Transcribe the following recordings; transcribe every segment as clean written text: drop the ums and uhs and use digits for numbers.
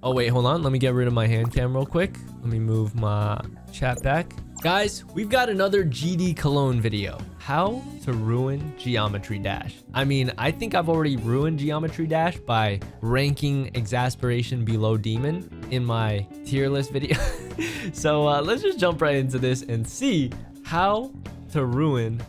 Oh, wait, hold on. Let me get rid of my hand cam real quick. Let me move my chat back. Guys, we've got another GD Cologne video. How to ruin Geometry Dash. I mean, I think I've already ruined Geometry Dash by ranking Exasperation below Demon in my tier list video. So let's just jump right into this and see how to ruin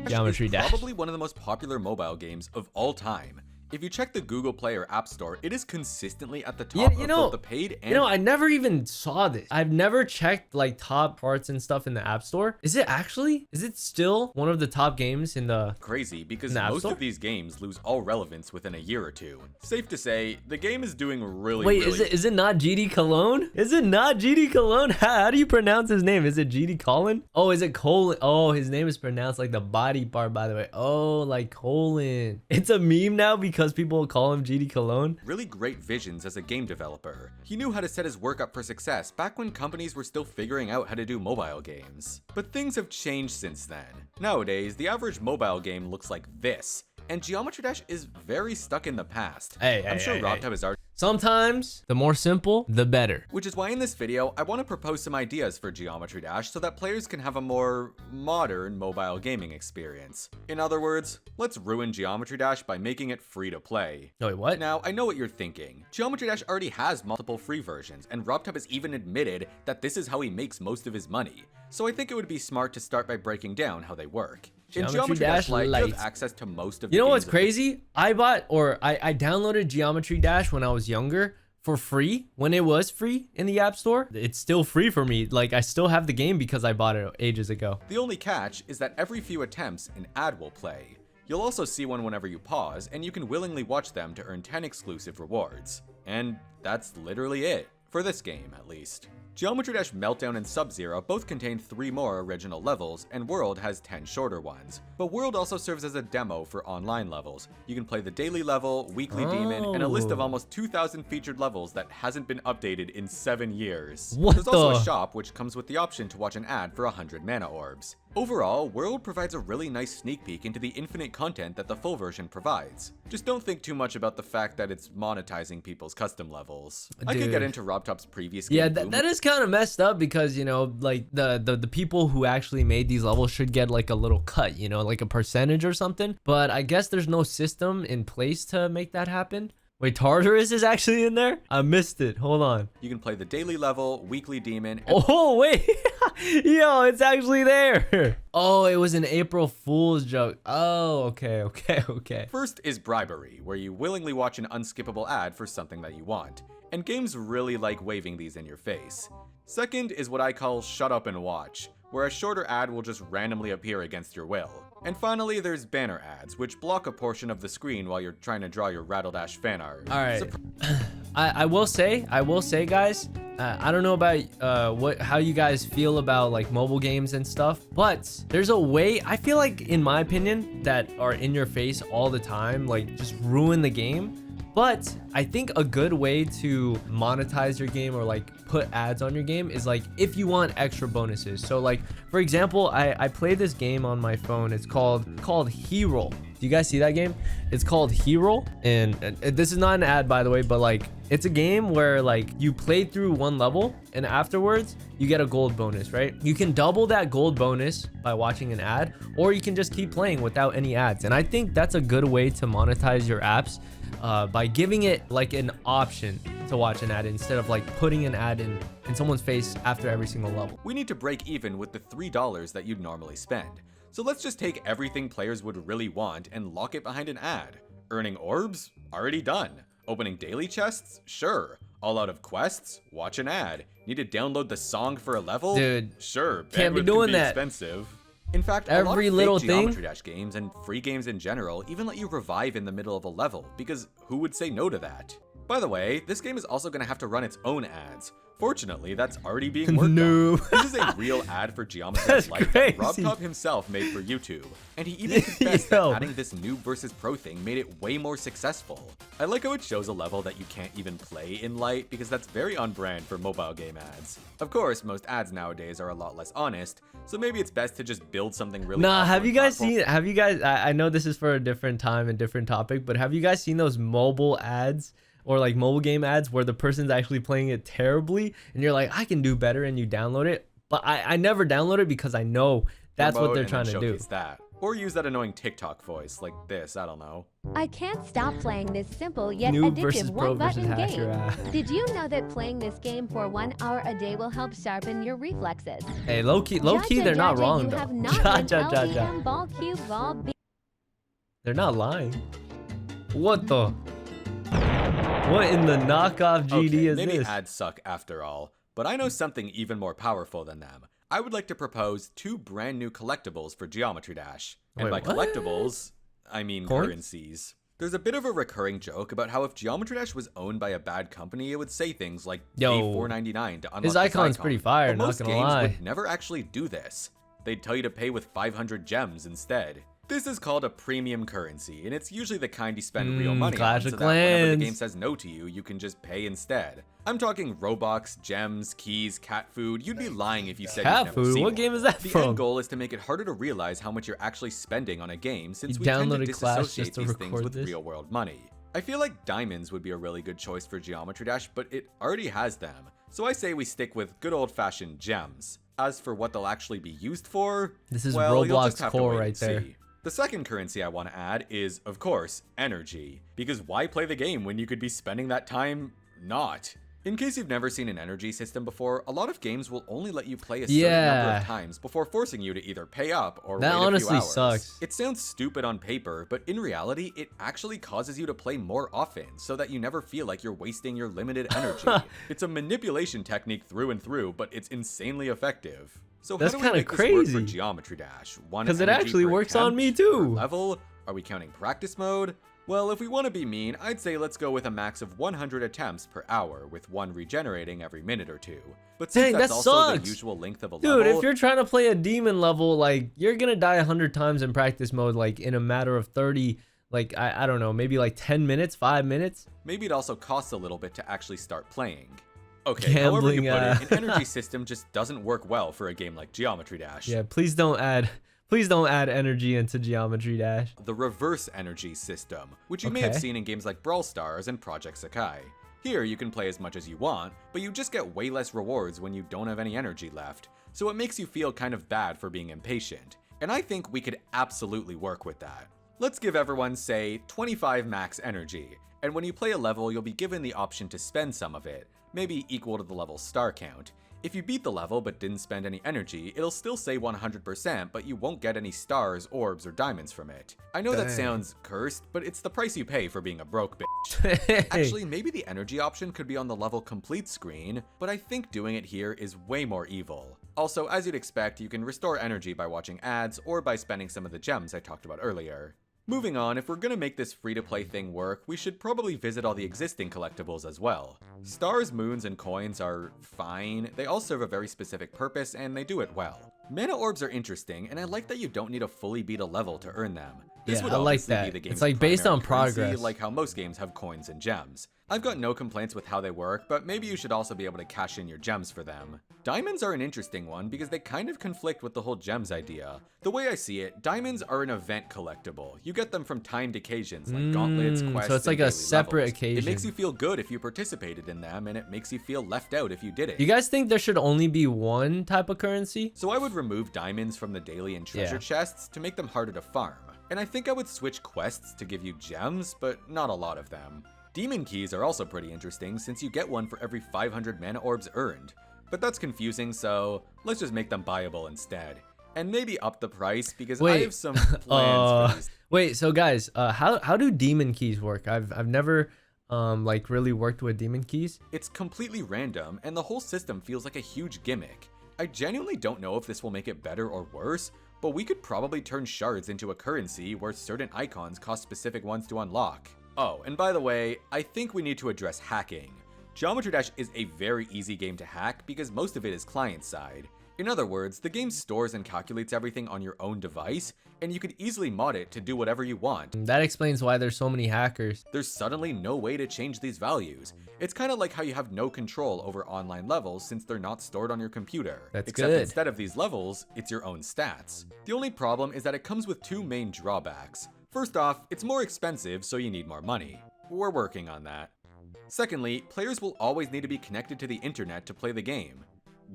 Geometry Dash. Probably one of the most popular mobile games of all time. If you check the Google Play or App Store, it is consistently at the top of both the paid and... I never even saw this. I've never checked like top parts and stuff in the App Store. Is it actually? Is it still one of the top games in the... Crazy, because most of these games lose all relevance within a year or two. Safe to say, the game is doing really, is it not GD Cologne? Is it not GD Cologne? How do you pronounce his name? Is it GD Colin? Oh, is it Colin? Oh, his name is pronounced like the body part, by the way. Oh, like Colin. It's a meme now because people call him GD Cologne. Really great visions as a game developer. He knew how to set his work up for success back when companies were still figuring out how to do mobile games. But things have changed since then. Nowadays, the average mobile game looks like this, and Geometry Dash is very stuck in the past. I'm sure RobTub has already... Sometimes, the more simple, the better. Which is why in this video, I want to propose some ideas for Geometry Dash so that players can have a more modern mobile gaming experience. In other words, let's ruin Geometry Dash by making it free to play. Wait, what? Now, I know what you're thinking. Geometry Dash already has multiple free versions, and RobTub has even admitted that this is how he makes most of his money. So I think it would be smart to start by breaking down how they work. In Geometry Dash Lite, you have access to most of the You know what's crazy? I downloaded Geometry Dash when I was younger for free, when it was free in the App Store. It's still free for me. Like, I still have the game because I bought it ages ago. The only catch is that every few attempts, an ad will play. You'll also see one whenever you pause, and you can willingly watch them to earn 10 exclusive rewards. And that's literally it, for this game at least. Geometry Dash Meltdown and Sub-Zero both contain 3 more original levels, and World has 10 shorter ones. But World also serves as a demo for online levels. You can play the daily level, weekly demon, and a list of almost 2,000 featured levels that hasn't been updated in 7 years. There's also a shop which comes with the option to watch an ad for 100 mana orbs. Overall, World provides a really nice sneak peek into the infinite content that the full version provides. Just don't think too much about the fact that it's monetizing people's custom levels. I could get into RobTub's previous game. Yeah, that is kind of messed up because, you know, like the people who actually made these levels should get like a little cut, you know, like a percentage or something. But I guess there's no system in place to make that happen. Wait, Tartarus is actually in there? I missed it. Hold on. You can play the daily level, weekly demon. Oh, wait. Yo, it's actually there. Oh, it was an April Fool's joke. Oh, okay. First is bribery, where you willingly watch an unskippable ad for something that you want. And games really like waving these in your face. Second is what I call shut up and watch, where a shorter ad will just randomly appear against your will. And finally, there's banner ads, which block a portion of the screen while you're trying to draw your Rageelixir fan art. All right. I will say, guys, I don't know about how you guys feel about like mobile games and stuff, but there's a way, I feel like, in my opinion, that are in your face all the time, like just ruin the game. But I think a good way to monetize your game or like put ads on your game is like if you want extra bonuses. So like, for example, I play this game on my phone. It's called Hero. Do you guys see that game? It's called Hero, and this is not an ad, by the way, but like it's a game where like you play through one level and afterwards you get a gold bonus, right? You can double that gold bonus by watching an ad, or you can just keep playing without any ads. And I think that's a good way to monetize your apps. By giving it like an option to watch an ad instead of like putting an ad in someone's face after every single level. We need to break even with the $3 that you'd normally spend. So let's just take everything players would really want and lock it behind an ad. Earning orbs? Already done. Opening daily chests? Sure. All out of quests? Watch an ad. Need to download the song for a level? Dude, sure. Can't be doing that. Expensive. In fact, every a lot of little fake Geometry Dash games and free games in general even let you revive in the middle of a level, because who would say no to that? By the way, this game is also going to have to run its own ads. Fortunately, that's already being worked on. This is a real ad for Geometry Dash Lite that RobTub himself made for YouTube. And he even confessed that adding this noob versus pro thing made it way more successful. I like how it shows a level that you can't even play in Lite, because that's very on brand for mobile game ads. Of course, most ads nowadays are a lot less honest, so maybe it's best to just build something really have you guys seen, I know this is for a different time and different topic, but have you guys seen those mobile ads or like mobile game ads where the person's actually playing it terribly and you're like, I can do better, and you download it. But I never download it because I know that's what they're trying to do. That. Or use that annoying TikTok voice like this, I don't know. I can't stop playing this simple yet Noob addictive versus pro versus one-button hacker. game. Did you know that playing this game for 1 hour a day will help sharpen your reflexes? Hey, low key, they're not wrong though. They're not lying. What the? What in the knockoff GD is maybe this? ads suck after all, but I know something even more powerful than them. I would like to propose 2 brand new collectibles for GeometryDash. And Wait, by what? collectibles, I mean Coins? currencies. There's a bit of a recurring joke about how if GeometryDash was owned by a bad company, it would say things like pay $4.99 to unlock his this icon's icon. pretty fire, But not most gonna games lie. would never actually do this. They'd tell you to pay with 500 gems instead. This is called a premium currency, and it's usually the kind you spend real money on, Clash so of that whenever the Clans. game says no to you, you can just pay instead. I'm talking Robux, gems, keys, cat food. You'd be lying if you said Cat you've never food? seen What one. game is that The from? end goal is to make it harder to realize how much you're actually spending on a game, since You we tend to downloaded Clash disassociate just to these things record with this? real-world money. I feel like diamonds would be a really good choice for GeometryDash, but it already has them. So I say we stick with good old-fashioned gems. As for what they'll actually be used for, This is well, you'll just Roblox have to core wait right and there. see. The second currency I want to add is, of course, energy. Because why play the game when you could be spending that time not? In case you've never seen an energy system before, a lot of games will only let you play a certain number of times before forcing you to either pay up or That wait a few honestly hours. sucks. It sounds stupid on paper, but in reality, it actually causes you to play more often so that you never feel like you're wasting your limited energy. It's a manipulation technique through and through, but it's insanely effective. So That's how do we kinda make this work for crazy. GeometryDash? 1 'Cause it energy actually per works on attempt, me per too. level? Are we counting practice mode? Well, if we want to be mean, I'd say let's go with a max of 100 attempts per hour, with 1 regenerating every minute or 2. But since Dang, that's that also sucks. the usual length of a Dude, level, if you're trying to play a demon level, like, you're gonna die 100 times in practice mode, like, in a matter of 30, like, I don't know, maybe like 10 minutes, 5 minutes. maybe it also costs a little bit to actually start playing. Okay, however you Gambling, put it, an energy system just doesn't work well for a game like GeometryDash. Yeah, please don't add energy into GeometryDash. The reverse energy system, which you may have Okay. seen in games like Brawl Stars and Project Sakai. Here, you can play as much as you want, but you just get way less rewards when you don't have any energy left, so it makes you feel kind of bad for being impatient. And I think we could absolutely work with that. Let's give everyone, say, 25 max energy, and when you play a level, you'll be given the option to spend some of it, maybe equal to the level's star count. If you beat the level but didn't spend any energy, it'll still say 100%, but you won't get any stars, orbs, or diamonds from it. I know that Dang. sounds cursed, but it's the price you pay for being a broke bitch. Actually, Actually, maybe the energy option could be on the level complete screen, but I think doing it here is way more evil. Also, as you'd expect, you can restore energy by watching ads or by spending some of the gems I talked about earlier. Moving on, if we're gonna make this free-to-play thing work, we should probably visit all the existing collectibles as well. Stars, moons, and coins are fine. They all serve a very specific purpose, and they do it well. Mana orbs are interesting, and I like that you don't need to fully beat a level to earn them. This Yeah, would I like obviously that. be the game's It's like based primary on currency, progress. like how most games have coins and gems. I've got no complaints with how they work, but maybe you should also be able to cash in your gems for them. Diamonds are an interesting one because they kind of conflict with the whole gems idea. The way I see it, diamonds are an event collectible. You get them from timed occasions like gauntlets, quests, so it's like and a daily separate levels. It makes occasion. you feel good if you participated in them, and it makes you feel left out if you didn't. you guys think there should only be one type of currency? So I would remove diamonds from the daily and treasure Yeah. chests to make them harder to farm. And I think I would switch quests to give you gems, but not a lot of them. Demon keys are also pretty interesting since you get one for every 500 mana orbs earned. But that's confusing, so let's just make them buyable instead. And maybe up the price because I have some plans for these. Wait, so guys, how do demon keys work? I've never like really worked with demon keys. It's completely random, and the whole system feels like a huge gimmick. I genuinely don't know if this will make it better or worse, but we could probably turn shards into a currency where certain icons cost specific ones to unlock. Oh, and by the way, I think we need to address hacking. GeometryDash is a very easy game to hack because most of it is client-side. In other words, the game stores and calculates everything on your own device, and you can easily mod it to do whatever you want. That explains why there's so many hackers. There's suddenly no way to change these values. It's kind of like how you have no control over online levels since they're not stored on your computer. That's Except good. instead of these levels, it's your own stats. The only problem is that it comes with 2 main drawbacks. First off, it's more expensive, so you need more money. We're working on that. Secondly, players will always need to be connected to the internet to play the game.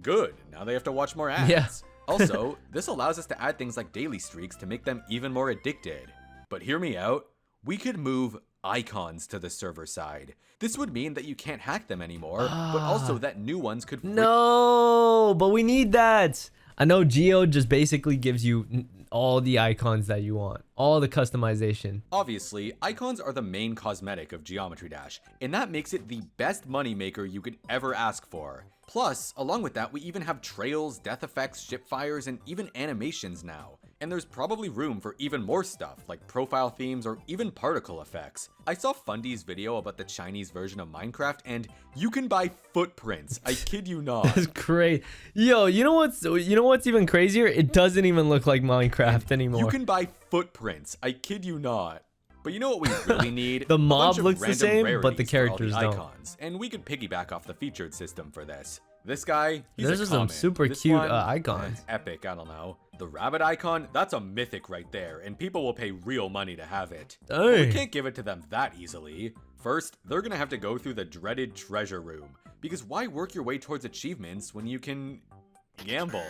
Good, now they have to watch more ads. Yeah. Also, this allows us to add things like daily streaks to make them even more addicted. But hear me out, we could move icons to the server side. This would mean that you can't hack them anymore, but also that new ones could... No, but we need that. I know Geo just basically gives you all the icons that you want, all the customization. Obviously, icons are the main cosmetic of GeometryDash, and that makes it the best moneymaker you could ever ask for. Plus, along with that, we even have trails, death effects, ship fires, and even animations now. And there's probably room for even more stuff, like profile themes or even particle effects. I saw Fundy's video about the Chinese version of Minecraft, and you can buy footprints. I kid you not. That's great. Yo, you know what's even crazier? It doesn't even look like Minecraft anymore. You can buy footprints. I kid you not. But you know what we really need? The mob looks the same, but the characters don't. Icons, and we could piggyback off the featured system for this. This guy, he's Those a are some common. super This cute one, icons. Epic, I don't know. The rabbit icon, that's a mythic right there, and people will pay real money to have it. But we Dang. can't give it to them that easily. First, they're gonna have to go through the dreaded treasure room, because why work your way towards achievements when you can gamble?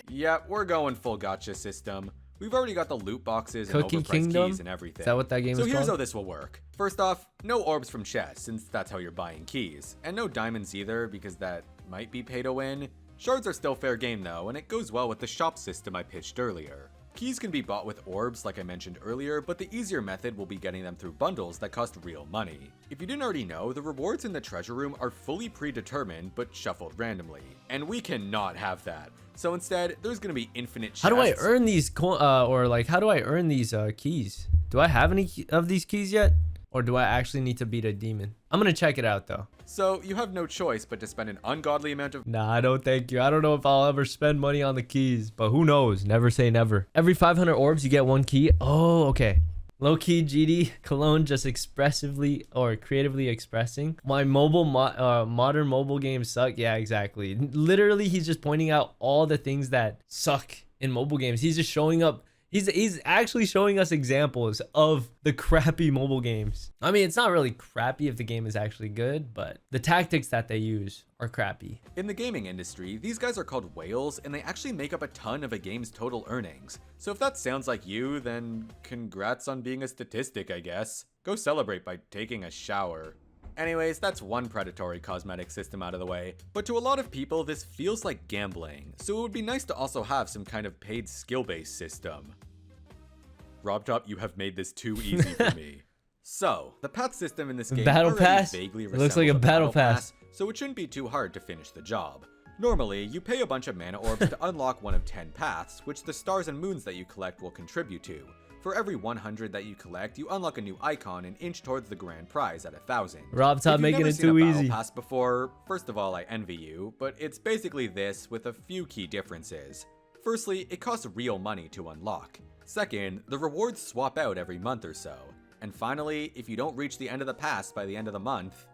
Yeah, we're going full gotcha system. We've already got the loot boxes and Cookie overpriced Kingdom? keys and everything. Is that what that game So is here's called? how this will work. First off, no orbs from chests, since that's how you're buying keys. And no diamonds either, because that might be pay to win. Shards are still fair game though, and it goes well with the shop system I pitched earlier. Keys can be bought with orbs like I mentioned earlier, but the easier method will be getting them through bundles that cost real money. If you didn't already know, the rewards in the treasure room are fully predetermined but shuffled randomly, and we cannot have that. So instead, there's gonna be infinite chests. How do I earn these how do I earn these keys? Do I have any of these keys yet? Or do I actually need to beat a demon? I'm gonna check it out though. So you have no choice but to spend an ungodly amount of... Nah, no thank you. I don't know if I'll ever spend money on the keys, but who knows? Never say never. Every 500 orbs, you get one key. Oh, okay. Low-key GD Cologne just expressively or creatively expressing why modern mobile games suck. Yeah, exactly. Literally, he's just pointing out all the things that suck in mobile games. He's just showing up. He's actually showing us examples of the crappy mobile games. I mean, it's not really crappy if the game is actually good, but the tactics that they use are crappy. In the gaming industry, these guys are called whales, and they actually make up a ton of a game's total earnings. So if that sounds like you, then congrats on being a statistic, I guess. Go celebrate by taking a shower. Anyways, that's one predatory cosmetic system out of the way, but to a lot of people this feels like gambling, so it would be nice to also have some kind of paid skill-based system. RobTop, you have made this too easy for me. So, the path system in this game Battle already pass? vaguely It looks like a resembles battle pass. so it shouldn't be too hard to finish the job. Normally, you pay a bunch of mana orbs to unlock one of 10 paths, which the stars and moons that you collect will contribute to. For every 100 that you collect, you unlock a new icon and inch towards the grand prize at 1,000. RobTop making it too easy. Pass before, first of all, I envy you, but it's basically this with a few key differences. Firstly, it costs real money to unlock. Second, the rewards swap out every month or so. And finally, if you don't reach the end of the pass by the end of the month,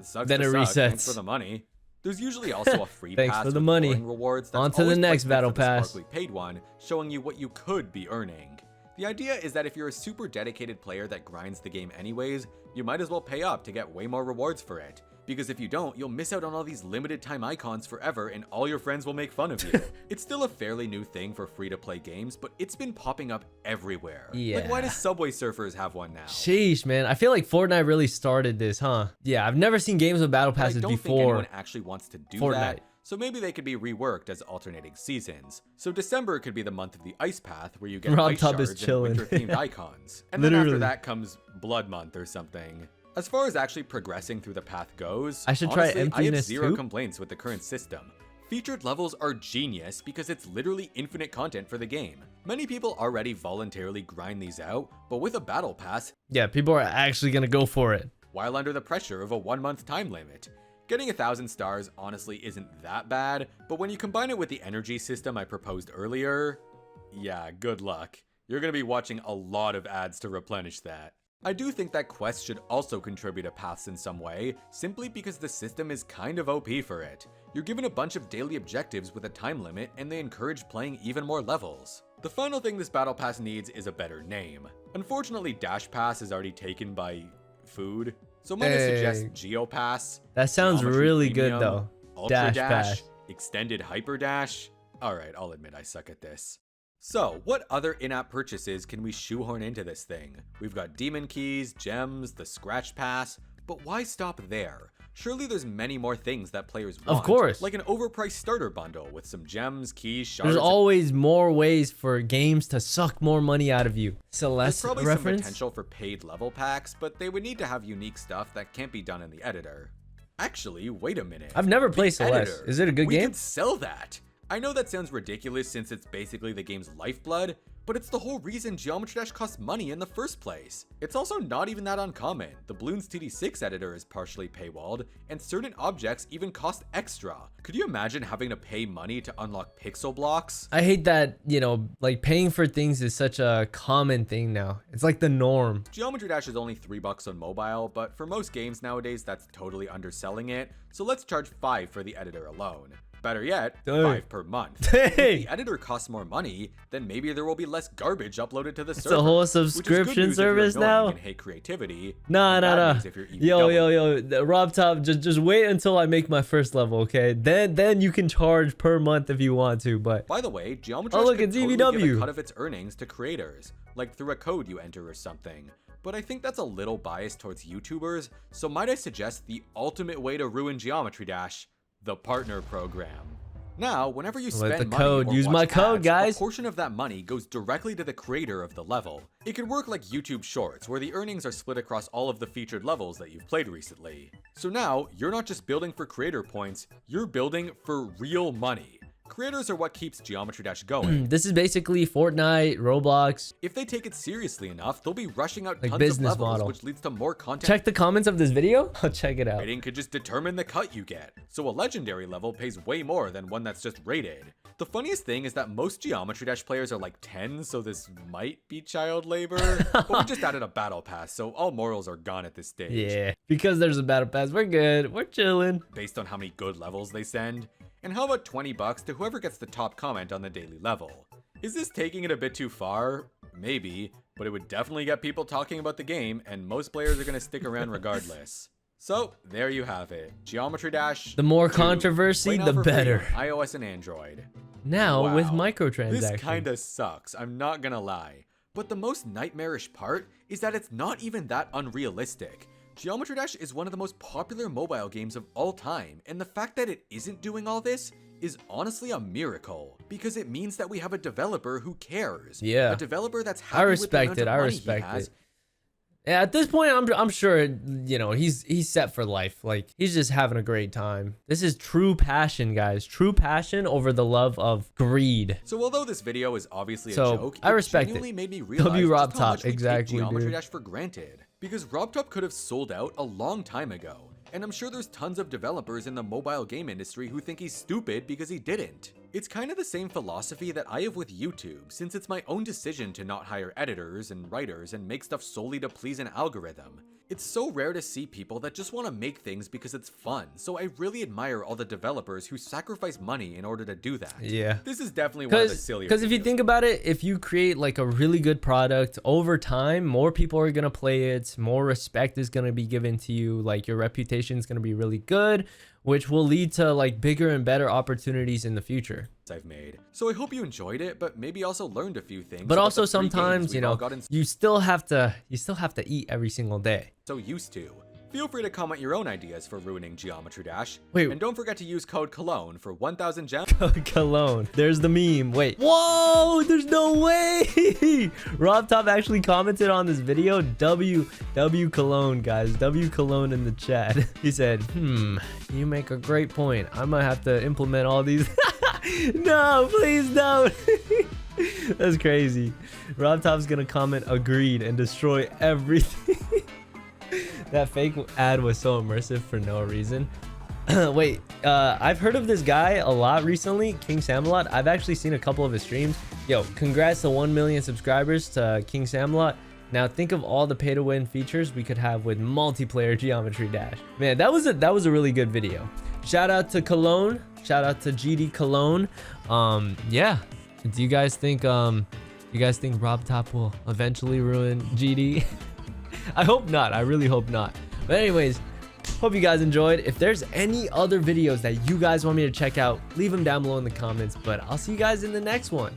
sucks then to it suck. resets. Thanks for the money. There's usually also a free Thanks pass for the with money. boring rewards that's On to the always next perfect battle for the pass. sparkly paid one, showing you what you could be earning. The idea is that if you're a super dedicated player that grinds the game anyways, you might as well pay up to get way more rewards for it. Because if you don't, you'll miss out on all these limited time icons forever and all your friends will make fun of you. It's still a fairly new thing for free-to-play games, but it's been popping up everywhere. Yeah. Like, why does Subway Surfers have one now? Sheesh, man. I feel like Fortnite really started this, huh? Yeah, I've never seen games with battle But I passes don't think before. anyone actually wants to do Fortnite. that, so maybe they could be reworked as alternating seasons. So December could be the month of the Ice Path, where you get Rob ice Top is shards and chilling. winter-themed icons. And then after Literally. that comes Blood Month or something. As far as actually progressing through the path goes, I should try honestly, I have emptiness zero too? complaints with the current system. Featured levels are genius because it's literally infinite content for the game. Many people already voluntarily grind these out, but with a battle pass, Yeah, people are actually gonna go for it. while under the pressure of a 1-month time limit. Getting 1,000 stars honestly isn't that bad, but when you combine it with the energy system I proposed earlier, yeah, good luck. You're gonna be watching a lot of ads to replenish that. I do think that quests should also contribute to paths in some way, simply because the system is kind of OP for it. You're given a bunch of daily objectives with a time limit, and they encourage playing even more levels. The final thing this battle pass needs is a better name. Unfortunately, Dash Pass is already taken by food, So might I suggest Dang. GeoPass? That sounds Geometry really Premium, good though. Ultra Dash Dash, Pass. Extended Hyper Dash. Alright, I'll admit I suck at this. So, what other in-app purchases can we shoehorn into this thing? We've got Demon Keys, Gems, the Scratch Pass, but why stop there? Surely there's many more things that players want. Of course. Like an overpriced starter bundle with some gems, keys, shards. There's always more ways for games to suck more money out of you. There's Celeste probably reference? some potential for paid level packs, but they would need to have unique stuff that can't be done in the editor. Actually, wait a minute. I've never played The Celeste. editor. Is it a good We game? could sell that. I know that sounds ridiculous since it's basically the game's lifeblood, but it's the whole reason Geometry Dash costs money in the first place. It's also not even that uncommon. The Bloons TD6 editor is partially paywalled, and certain objects even cost extra. Could you imagine having to pay money to unlock pixel blocks? I hate that, you know, like paying for things is such a common thing now. It's like the norm. Geometry Dash is only $3 on mobile, but for most games nowadays, that's totally underselling it. So let's charge $5 for the editor alone. Better yet, Dang. $5 per month. Dang. If the editor costs more money, then maybe there will be less garbage uploaded to the server. a whole which is good subscription news if you're service annoying now? And hate creativity. Nah, and nah, bad nah. news if you're Yo, Rob Top, just wait until I make my first level, okay? Then you can charge per month if you want to, but By the way, Geometry Oh, Dash look, could it's totally give EVW. a cut of its earnings to creators, like through a code you enter or something. But I think that's a little biased towards YouTubers, so might I suggest the ultimate way to ruin Geometry Dash, the partner program. Now, whenever you Let spend the money code. or Use watch my code, ads, guys. a portion of that money goes directly to the creator of the level. It can work like YouTube Shorts, where the earnings are split across all of the featured levels that you've played recently. So now, you're not just building for creator points, you're building for real money. Creators are what keeps Geometry Dash going. this is basically Fortnite, Roblox. If they take it seriously enough, they'll be rushing out Like tons of business levels, model. which leads to more content. Check the comments of this video. I'll check it out. Rating could just determine the cut you get, so a legendary level pays way more than one that's just rated. The funniest thing is that most Geometry Dash players are like 10, so this might be child labor, but we just added a battle pass, so all morals are gone at this stage. Yeah, because there's a battle pass. We're good. We're chilling. Based on how many good levels they send. And how about $20 to whoever gets the top comment on the daily level? Is this taking it a bit too far? Maybe, but it would definitely get people talking about the game, and most players are going to stick around regardless. So, there you have it. Geometry Dash. The more 2. controversy, Play now the for free better. on iOS and Android. Now with Wow. microtransactions. This kinda sucks, I'm not gonna lie. But the most nightmarish part is that it's not even that unrealistic. Geometry Dash is one of the most popular mobile games of all time, and the fact that it isn't doing all this is honestly a miracle, because it means that we have a developer who cares. Yeah. A developer that's I happy respect with it. the I amount of money he respect has. it. Yeah, at this point, I'm sure, you know, he's set for life. Like, he's just having a great time. This is true passion, guys. True passion over the love of greed. So although this video is obviously a So, joke, I respect genuinely it. made me realize W Rob just how Top, much we exactly, take Geometry dude. Dash for granted. Because RobTop could have sold out a long time ago, and I'm sure there's tons of developers in the mobile game industry who think he's stupid because he didn't. It's kind of the same philosophy that I have with YouTube, since it's my own decision to not hire editors and writers and make stuff solely to please an algorithm. It's so rare to see people that just want to make things because it's fun, so I really admire all the developers who sacrifice money in order to do that. Yeah. This is definitely one of the sillier Because if you videos. think about it, if you create like a really good product over time, more people are gonna play it, more respect is gonna be given to you, like your reputation is gonna be really good, which will lead to like bigger and better opportunities in the future. I've made. So I hope you enjoyed it, but maybe also learned a few things. But about also the free games sometimes, you we've know, all gotten you still have to eat every single day. so used to. Feel free to comment your own ideas for ruining Geometry Dash. Wait. And don't forget to use code COLOGNE for 1,000 gems. Cologne. There's the meme. Wait. Whoa, there's no way. Rob Top actually commented on this video. W Cologne, guys. W Cologne in the chat. He said, you make a great point. I might have to implement all these. No, please don't. That's crazy. Rob Top's gonna comment agreed and destroy everything. That fake ad was so immersive for no reason. Wait, I've heard of this guy a lot recently, King Samalot. I've actually seen a couple of his streams. Yo, congrats to 1 million subscribers to King Samalot. Now think of all the pay-to-win features we could have with multiplayer Geometry Dash. Man, that was a really good video. Shout out to Cologne. Shout out to GD Cologne. Yeah. Do you guys think Rob Top will eventually ruin GD? I hope not. I really hope not. But anyways, hope you guys enjoyed. If there's any other videos that you guys want me to check out, leave them down below in the comments. But I'll see you guys in the next one.